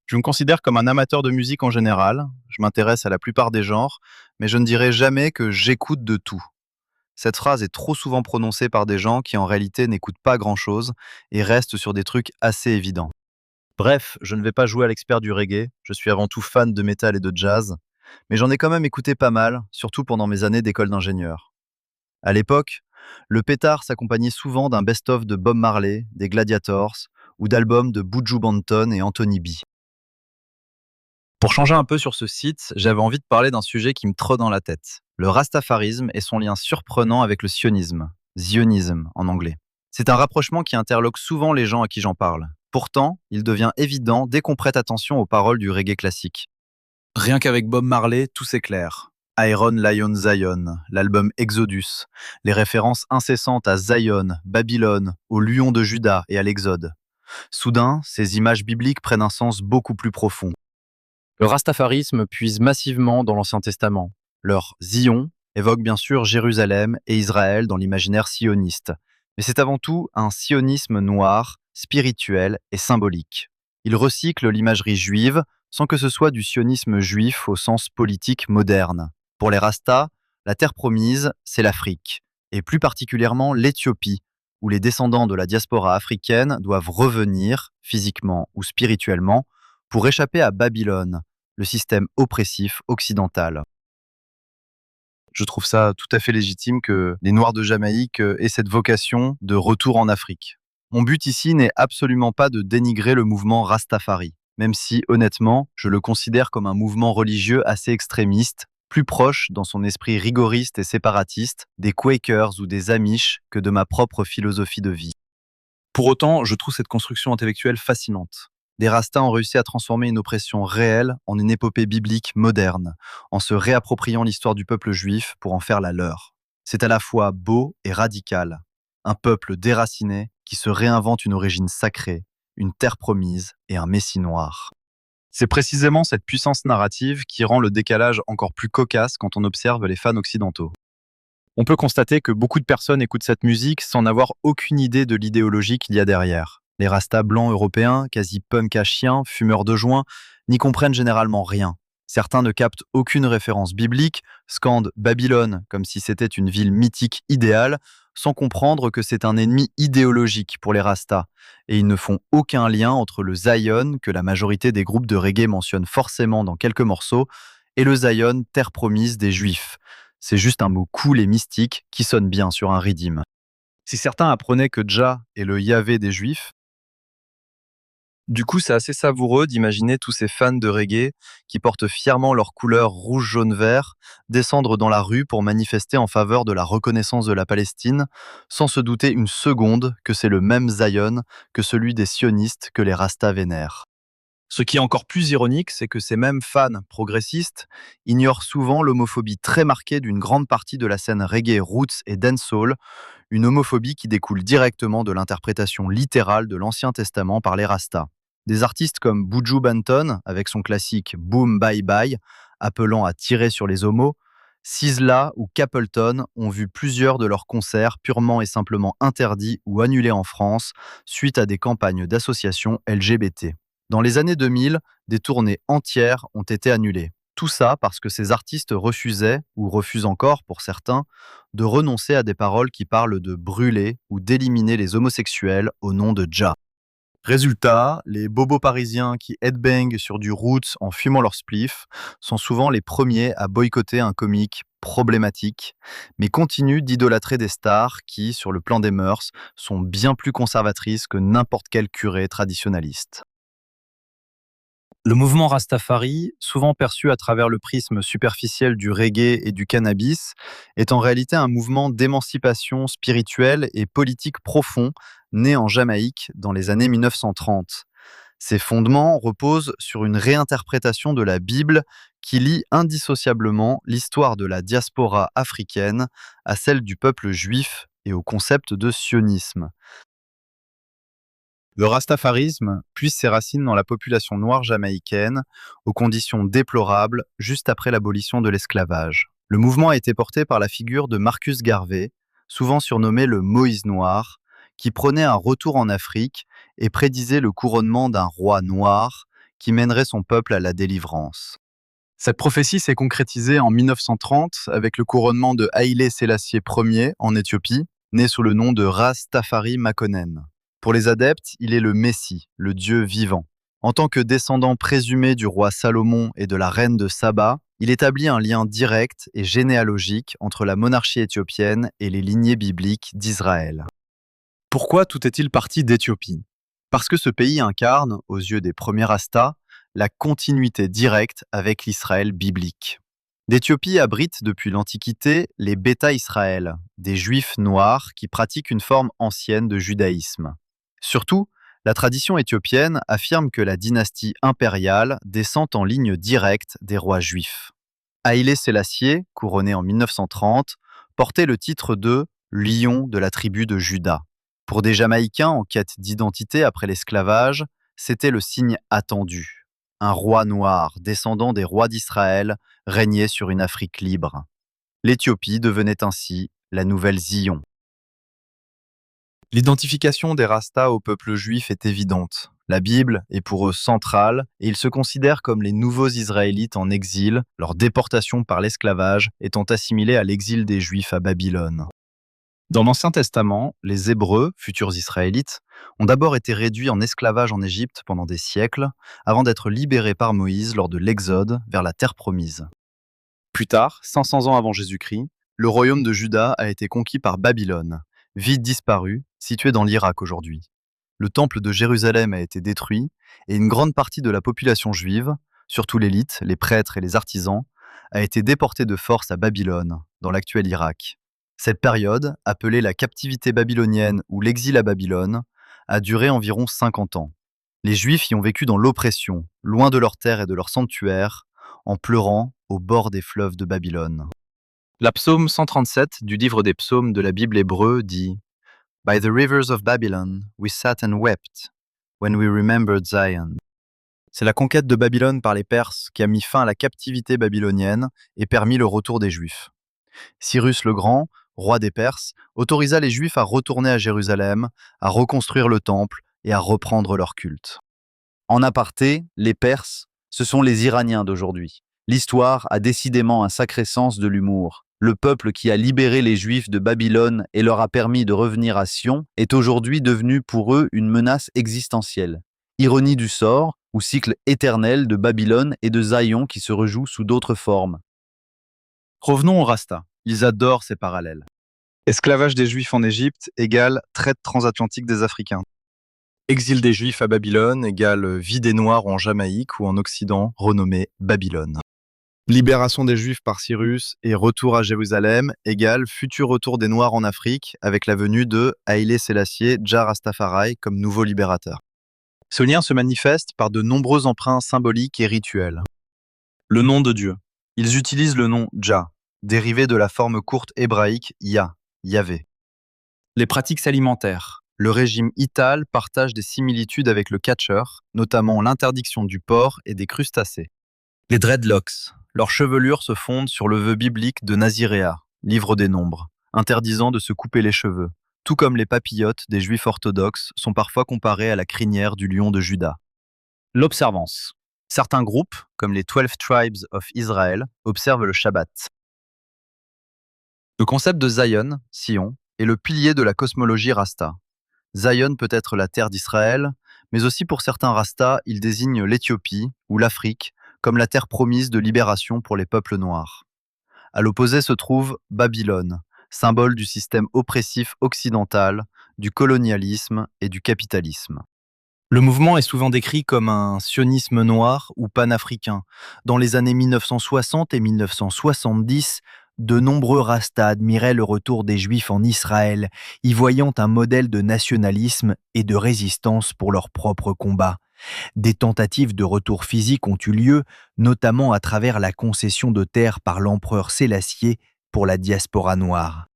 Je me considère comme un amateur de musique en général. Je m'intéresse à la plupart des genres, mais je ne dirai jamais que j'écoute de tout. Cette phrase est trop souvent prononcée par des gens qui en réalité n'écoutent pas grand-chose et restent sur des trucs assez évidents. Bref, je ne vais pas jouer à l'expert du reggae, je suis avant tout fan de métal et de jazz, mais j'en ai quand même écouté pas mal, surtout pendant mes années d'école d'ingénieur. À l'époque, le pétard s'accompagnait souvent d'un best-of de Bob Marley, des Gladiators, ou d'albums de Buju Banton et Anthony B. Pour changer un peu sur ce site, j'avais envie de parler d'un sujet qui me trotte dans la tête, le rastafarisme et son lien surprenant avec le sionisme, zionisme en anglais. C'est un rapprochement qui interloque souvent les gens à qui j'en parle. Pourtant, il devient évident dès qu'on prête attention aux paroles du reggae classique. Rien qu'avec Bob Marley, tout s'éclaire. Iron Lion Zion, l'album Exodus, les références incessantes à Zion, Babylone, au lion de Juda et à l'Exode. Soudain, ces images bibliques prennent un sens beaucoup plus profond. Le rastafarisme puise massivement dans l'Ancien Testament. Leur Zion évoque bien sûr Jérusalem et Israël dans l'imaginaire sioniste. Mais c'est avant tout un sionisme noir, spirituel et symbolique. Il recycle l'imagerie juive sans que ce soit du sionisme juif au sens politique moderne. Pour les Rastas, la terre promise, c'est l'Afrique, et plus particulièrement l'Éthiopie, où les descendants de la diaspora africaine doivent revenir, physiquement ou spirituellement, pour échapper à Babylone, le système oppressif occidental. Je trouve ça tout à fait légitime que les Noirs de Jamaïque aient cette vocation de retour en Afrique. Mon but ici n'est absolument pas de dénigrer le mouvement Rastafari, même si, honnêtement, je le considère comme un mouvement religieux assez extrémiste, plus proche, dans son esprit rigoriste et séparatiste, des Quakers ou des Amish que de ma propre philosophie de vie. Pour autant, je trouve cette construction intellectuelle fascinante. Des Rastas ont réussi à transformer une oppression réelle en une épopée biblique moderne, en se réappropriant l'histoire du peuple juif pour en faire la leur. C'est à la fois beau et radical. Un peuple déraciné qui se réinvente une origine sacrée, une terre promise et un messie noir. C'est précisément cette puissance narrative qui rend le décalage encore plus cocasse quand on observe les fans occidentaux. On peut constater que beaucoup de personnes écoutent cette musique sans n'avoir aucune idée de l'idéologie qu'il y a derrière. Les rastas blancs européens, quasi punk à chiens, fumeurs de joints, n'y comprennent généralement rien. Certains ne captent aucune référence biblique, scandent Babylone comme si c'était une ville mythique idéale, sans comprendre que c'est un ennemi idéologique pour les rastas. Et ils ne font aucun lien entre le Zion, que la majorité des groupes de reggae mentionnent forcément dans quelques morceaux, et le Zion, terre promise des Juifs. C'est juste un mot cool et mystique qui sonne bien sur un riddim. Si certains apprenaient que Jah est le Yahvé des Juifs, du coup, c'est assez savoureux d'imaginer tous ces fans de reggae qui portent fièrement leurs couleurs rouge, jaune, vert, descendre dans la rue pour manifester en faveur de la reconnaissance de la Palestine, sans se douter une seconde que c'est le même Zion que celui des sionistes que les Rastas vénèrent. Ce qui est encore plus ironique, c'est que ces mêmes fans progressistes ignorent souvent l'homophobie très marquée d'une grande partie de la scène reggae roots et dancehall, une homophobie qui découle directement de l'interprétation littérale de l'Ancien Testament par les Rastas. Des artistes comme Buju Banton, avec son classique Boom Bye Bye, appelant à tirer sur les homos, Sizzla ou Capleton ont vu plusieurs de leurs concerts purement et simplement interdits ou annulés en France suite à des campagnes d'associations LGBT. Dans les années 2000, des tournées entières ont été annulées. Tout ça parce que ces artistes refusaient, ou refusent encore pour certains, de renoncer à des paroles qui parlent de brûler ou d'éliminer les homosexuels au nom de Jah. Résultat, les bobos parisiens qui headbang sur du roots en fumant leur spliff sont souvent les premiers à boycotter un comique problématique, mais continuent d'idolâtrer des stars qui, sur le plan des mœurs, sont bien plus conservatrices que n'importe quel curé traditionnaliste. Le mouvement Rastafari, souvent perçu à travers le prisme superficiel du reggae et du cannabis, est en réalité un mouvement d'émancipation spirituelle et politique profond né en Jamaïque dans les années 1930. Ses fondements reposent sur une réinterprétation de la Bible qui lie indissociablement l'histoire de la diaspora africaine à celle du peuple juif et au concept de sionisme. Le rastafarisme puise ses racines dans la population noire jamaïcaine, aux conditions déplorables juste après l'abolition de l'esclavage. Le mouvement a été porté par la figure de Marcus Garvey, souvent surnommé le Moïse noir, qui prônait un retour en Afrique et prédisait le couronnement d'un roi noir qui mènerait son peuple à la délivrance. Cette prophétie s'est concrétisée en 1930 avec le couronnement de Haïlé Sélassié Ier en Éthiopie, né sous le nom de Ras Tafari Makonnen. Pour les adeptes, il est le Messie, le Dieu vivant. En tant que descendant présumé du roi Salomon et de la reine de Saba, il établit un lien direct et généalogique entre la monarchie éthiopienne et les lignées bibliques d'Israël. Pourquoi tout est-il parti d'Éthiopie? Parce que ce pays incarne, aux yeux des premiers Rastas, la continuité directe avec l'Israël biblique. L'Éthiopie abrite depuis l'Antiquité les Bêta Israël, des Juifs noirs qui pratiquent une forme ancienne de judaïsme. Surtout, la tradition éthiopienne affirme que la dynastie impériale descend en ligne directe des rois juifs. Haïlé Sélassié, couronné en 1930, portait le titre de « lion de la tribu de Juda ». Pour des Jamaïcains en quête d'identité après l'esclavage, c'était le signe attendu. Un roi noir, descendant des rois d'Israël, régnait sur une Afrique libre. L'Éthiopie devenait ainsi la nouvelle Zion. L'identification des Rastas au peuple juif est évidente. La Bible est pour eux centrale et ils se considèrent comme les nouveaux Israélites en exil, leur déportation par l'esclavage étant assimilée à l'exil des Juifs à Babylone. Dans l'Ancien Testament, les Hébreux, futurs Israélites, ont d'abord été réduits en esclavage en Égypte pendant des siècles, avant d'être libérés par Moïse lors de l'Exode vers la terre promise. Plus tard, 500 ans avant Jésus-Christ, le royaume de Juda a été conquis par Babylone, ville disparue, située dans l'Irak aujourd'hui. Le temple de Jérusalem a été détruit et une grande partie de la population juive, surtout l'élite, les prêtres et les artisans, a été déportée de force à Babylone, dans l'actuel Irak. Cette période, appelée la captivité babylonienne ou l'exil à Babylone, a duré environ 50 ans. Les Juifs y ont vécu dans l'oppression, loin de leurs terres et de leurs sanctuaires, en pleurant au bord des fleuves de Babylone. La psaume 137 du livre des psaumes de la Bible hébreu dit « By the rivers of Babylon, we sat and wept, when we remembered Zion ». C'est la conquête de Babylone par les Perses qui a mis fin à la captivité babylonienne et permis le retour des Juifs. Cyrus le Grand, roi des Perses, autorisa les Juifs à retourner à Jérusalem, à reconstruire le temple et à reprendre leur culte. En aparté, les Perses, ce sont les Iraniens d'aujourd'hui. L'histoire a décidément un sacré sens de l'humour. Le peuple qui a libéré les Juifs de Babylone et leur a permis de revenir à Sion est aujourd'hui devenu pour eux une menace existentielle. Ironie du sort ou cycle éternel de Babylone et de Zion qui se rejoue sous d'autres formes. Revenons aux Rastas. Ils adorent ces parallèles. Esclavage des Juifs en Égypte égale traite transatlantique des Africains. Exil des Juifs à Babylone égale vie des Noirs en Jamaïque ou en Occident, renommée Babylone. Libération des Juifs par Cyrus et retour à Jérusalem égale futur retour des Noirs en Afrique avec la venue de Haïlé Sélassié Jah Rastafari comme nouveau libérateur. Ce lien se manifeste par de nombreux emprunts symboliques et rituels. Le nom de Dieu. Ils utilisent le nom Jah, dérivé de la forme courte hébraïque Yah, Yahvé. Les pratiques alimentaires. Le régime Ital partage des similitudes avec le Kosher, notamment l'interdiction du porc et des crustacés. Les dreadlocks. Leur chevelure se fonde sur le vœu biblique de Naziréa, livre des Nombres, interdisant de se couper les cheveux, tout comme les papillotes des Juifs orthodoxes sont parfois comparés à la crinière du lion de Juda. L'observance. Certains groupes, comme les 12 Tribes of Israel, observent le Shabbat. Le concept de Zion, Sion, est le pilier de la cosmologie Rasta. Zion peut être la terre d'Israël, mais aussi pour certains Rastas, il désigne l'Éthiopie ou l'Afrique comme la terre promise de libération pour les peuples noirs. À l'opposé se trouve Babylone, symbole du système oppressif occidental, du colonialisme et du capitalisme. Le mouvement est souvent décrit comme un sionisme noir ou panafricain. Dans les années 1960 et 1970, de nombreux Rastas admiraient le retour des Juifs en Israël, y voyant un modèle de nationalisme et de résistance pour leur propre combat. Des tentatives de retour physique ont eu lieu, notamment à travers la concession de terres par l'empereur Sélassié pour la diaspora noire.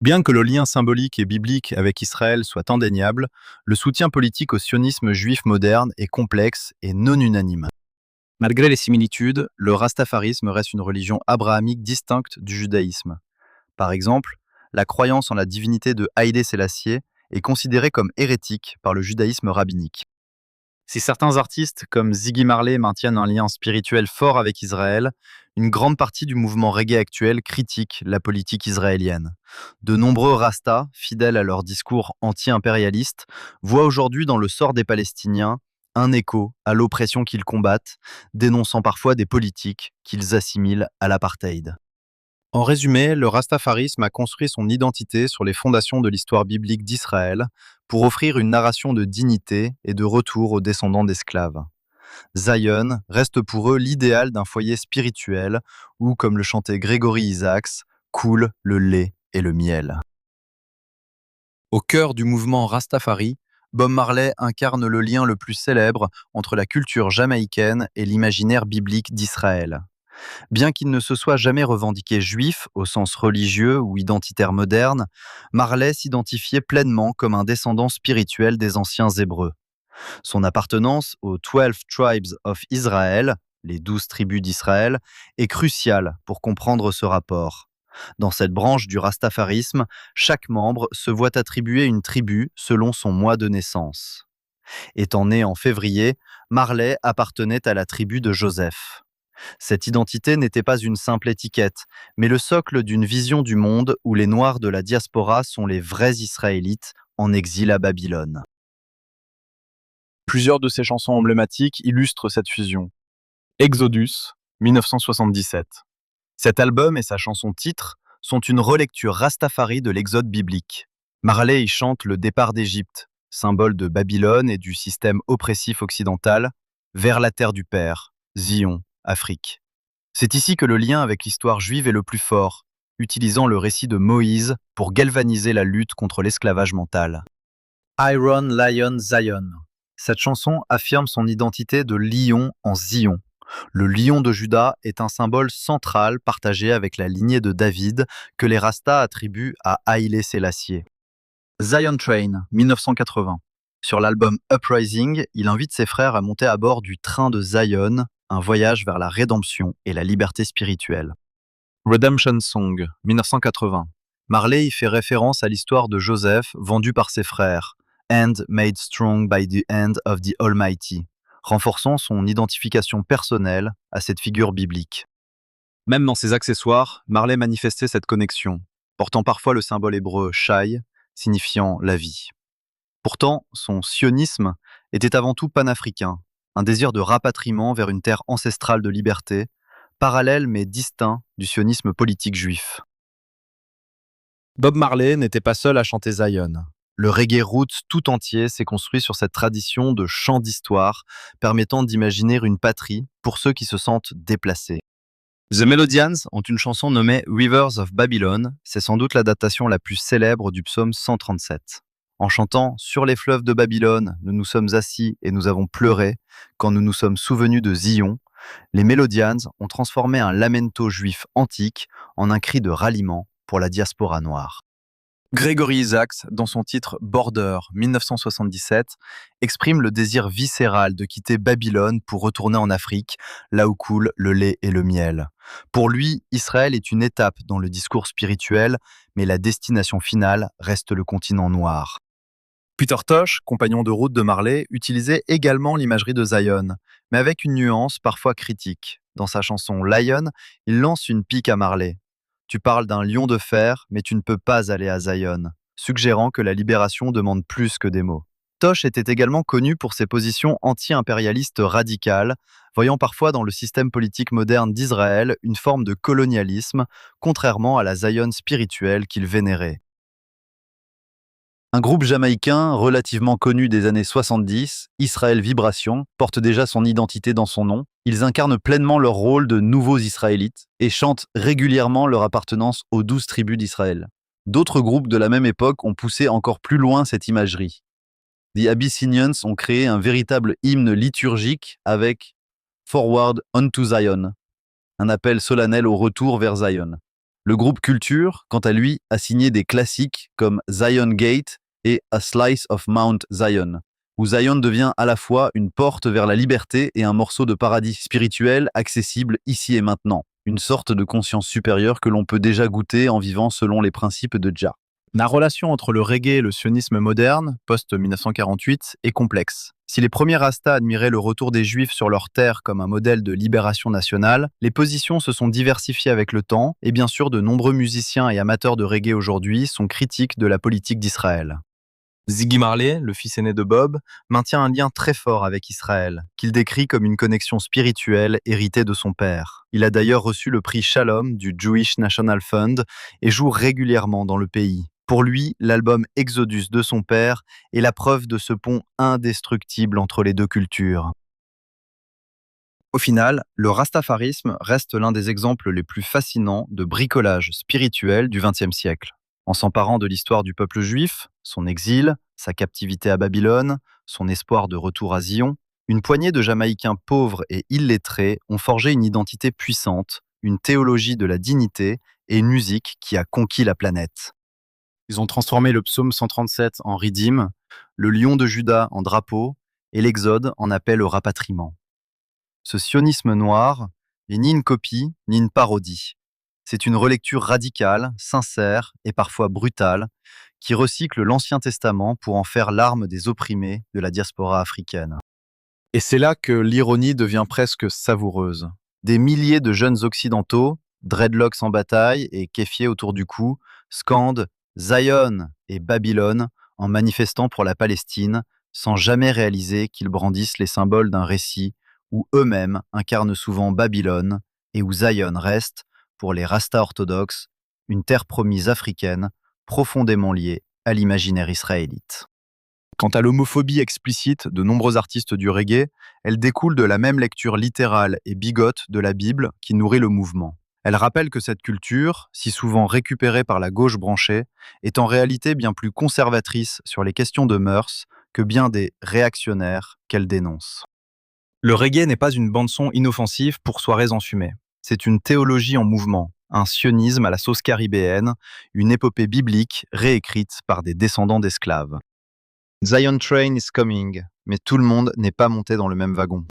Bien que le lien symbolique et biblique avec Israël soit indéniable, le soutien politique au sionisme juif moderne est complexe et non unanime. Malgré les similitudes, le rastafarisme reste une religion abrahamique distincte du judaïsme. Par exemple, la croyance en la divinité de Haïlé Sélassié est considérée comme hérétique par le judaïsme rabbinique. Si certains artistes comme Ziggy Marley maintiennent un lien spirituel fort avec Israël, une grande partie du mouvement reggae actuel critique la politique israélienne. De nombreux Rastas, fidèles à leur discours anti-impérialiste, voient aujourd'hui dans le sort des Palestiniens un écho à l'oppression qu'ils combattent, dénonçant parfois des politiques qu'ils assimilent à l'apartheid. En résumé, le rastafarisme a construit son identité sur les fondations de l'histoire biblique d'Israël pour offrir une narration de dignité et de retour aux descendants d'esclaves. Zion reste pour eux l'idéal d'un foyer spirituel où, comme le chantait Gregory Isaacs, coule le lait et le miel. Au cœur du mouvement Rastafari, Bob Marley incarne le lien le plus célèbre entre la culture jamaïcaine et l'imaginaire biblique d'Israël. Bien qu'il ne se soit jamais revendiqué juif au sens religieux ou identitaire moderne, Marley s'identifiait pleinement comme un descendant spirituel des anciens Hébreux. Son appartenance aux 12 Tribes of Israel, les 12 tribus d'Israël, est cruciale pour comprendre ce rapport. Dans cette branche du rastafarisme, chaque membre se voit attribuer une tribu selon son mois de naissance. Étant né en février, Marley appartenait à la tribu de Joseph. Cette identité n'était pas une simple étiquette, mais le socle d'une vision du monde où les Noirs de la diaspora sont les vrais Israélites en exil à Babylone. Plusieurs de ses chansons emblématiques illustrent cette fusion. Exodus, 1977. Cet album et sa chanson titre sont une relecture rastafari de l'Exode biblique. Marley y chante le départ d'Égypte, symbole de Babylone et du système oppressif occidental, vers la terre du Père, Zion, Afrique. C'est ici que le lien avec l'histoire juive est le plus fort, utilisant le récit de Moïse pour galvaniser la lutte contre l'esclavage mental. Iron Lion Zion. Cette chanson affirme son identité de lion en Zion. Le lion de Juda est un symbole central partagé avec la lignée de David que les Rastas attribuent à Haïlé Sélassié. Zion Train, 1980. Sur l'album Uprising, il invite ses frères à monter à bord du train de Zion, un voyage vers la rédemption et la liberté spirituelle. Redemption Song, 1980. Marley y fait référence à l'histoire de Joseph vendu par ses frères, and made strong by the hand of the Almighty, renforçant son identification personnelle à cette figure biblique. Même dans ses accessoires, Marley manifestait cette connexion, portant parfois le symbole hébreu Shai, signifiant la vie. Pourtant, son sionisme était avant tout panafricain, un désir de rapatriement vers une terre ancestrale de liberté, parallèle mais distinct du sionisme politique juif. Bob Marley n'était pas seul à chanter Zion. Le reggae roots tout entier s'est construit sur cette tradition de chant d'histoire, permettant d'imaginer une patrie pour ceux qui se sentent déplacés. The Melodians ont une chanson nommée Rivers of Babylon, c'est sans doute l'adaptation la plus célèbre du psaume 137. En chantant « Sur les fleuves de Babylone, nous nous sommes assis et nous avons pleuré, quand nous nous sommes souvenus de Zion », les Melodians ont transformé un lamento juif antique en un cri de ralliement pour la diaspora noire. Gregory Isaacs, dans son titre Border 1977, exprime le désir viscéral de quitter Babylone pour retourner en Afrique, là où coule le lait et le miel. Pour lui, Israël est une étape dans le discours spirituel, mais la destination finale reste le continent noir. Peter Tosh, compagnon de route de Marley, utilisait également l'imagerie de Zion, mais avec une nuance parfois critique. Dans sa chanson Lion, il lance une pique à Marley. Tu parles d'un lion de fer, mais tu ne peux pas aller à Zion, suggérant que la libération demande plus que des mots. Tosh était également connu pour ses positions anti-impérialistes radicales, voyant parfois dans le système politique moderne d'Israël une forme de colonialisme, contrairement à la Zion spirituelle qu'il vénérait. Un groupe jamaïcain relativement connu des années 70, Israël Vibration, porte déjà son identité dans son nom. Ils incarnent pleinement leur rôle de nouveaux Israélites et chantent régulièrement leur appartenance aux 12 tribus d'Israël. D'autres groupes de la même époque ont poussé encore plus loin cette imagerie. The Abyssinians ont créé un véritable hymne liturgique avec Forward unto Zion, un appel solennel au retour vers Zion. Le groupe Culture, quant à lui, a signé des classiques comme Zion Gate et A Slice of Mount Zion, où Zion devient à la fois une porte vers la liberté et un morceau de paradis spirituel accessible ici et maintenant, une sorte de conscience supérieure que l'on peut déjà goûter en vivant selon les principes de Jah. La relation entre le reggae et le sionisme moderne, post-1948, est complexe. Si les premiers Rastas admiraient le retour des Juifs sur leurs terres comme un modèle de libération nationale, les positions se sont diversifiées avec le temps, et bien sûr de nombreux musiciens et amateurs de reggae aujourd'hui sont critiques de la politique d'Israël. Ziggy Marley, le fils aîné de Bob, maintient un lien très fort avec Israël, qu'il décrit comme une connexion spirituelle héritée de son père. Il a d'ailleurs reçu le prix Shalom du Jewish National Fund et joue régulièrement dans le pays. Pour lui, l'album Exodus de son père est la preuve de ce pont indestructible entre les deux cultures. Au final, le rastafarisme reste l'un des exemples les plus fascinants de bricolage spirituel du XXe siècle. En s'emparant de l'histoire du peuple juif, son exil, sa captivité à Babylone, son espoir de retour à Zion, une poignée de Jamaïcains pauvres et illettrés ont forgé une identité puissante, une théologie de la dignité et une musique qui a conquis la planète. Ils ont transformé le psaume 137 en ridim, le lion de Juda en drapeau et l'Exode en appel au rapatriement. Ce sionisme noir n'est ni une copie ni une parodie. C'est une relecture radicale, sincère et parfois brutale qui recycle l'Ancien Testament pour en faire l'arme des opprimés de la diaspora africaine. Et c'est là que l'ironie devient presque savoureuse. Des milliers de jeunes occidentaux, dreadlocks en bataille et kéfiés autour du cou, scandent Zion et Babylone en manifestant pour la Palestine, sans jamais réaliser qu'ils brandissent les symboles d'un récit où eux-mêmes incarnent souvent Babylone et où Zion reste, pour les Rastas orthodoxes, une terre promise africaine profondément liée à l'imaginaire israélite. Quant à l'homophobie explicite de nombreux artistes du reggae, elle découle de la même lecture littérale et bigote de la Bible qui nourrit le mouvement. Elle rappelle que cette culture, si souvent récupérée par la gauche branchée, est en réalité bien plus conservatrice sur les questions de mœurs que bien des réactionnaires qu'elle dénonce. Le reggae n'est pas une bande-son inoffensive pour soirées enfumées. C'est une théologie en mouvement, un sionisme à la sauce caribéenne, une épopée biblique réécrite par des descendants d'esclaves. Zion Train is coming, mais tout le monde n'est pas monté dans le même wagon.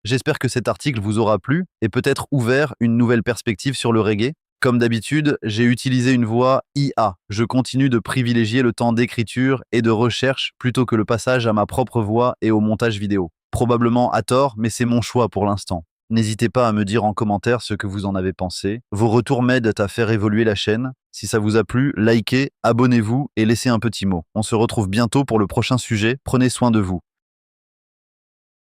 J'espère que cet article vous aura plu et peut-être ouvert une nouvelle perspective sur le reggae. Comme d'habitude, j'ai utilisé une voix IA. Je continue de privilégier le temps d'écriture et de recherche plutôt que le passage à ma propre voix et au montage vidéo. Probablement à tort, mais c'est mon choix pour l'instant. N'hésitez pas à me dire en commentaire ce que vous en avez pensé. Vos retours m'aident à faire évoluer la chaîne. Si ça vous a plu, likez, abonnez-vous et laissez un petit mot. On se retrouve bientôt pour le prochain sujet. Prenez soin de vous.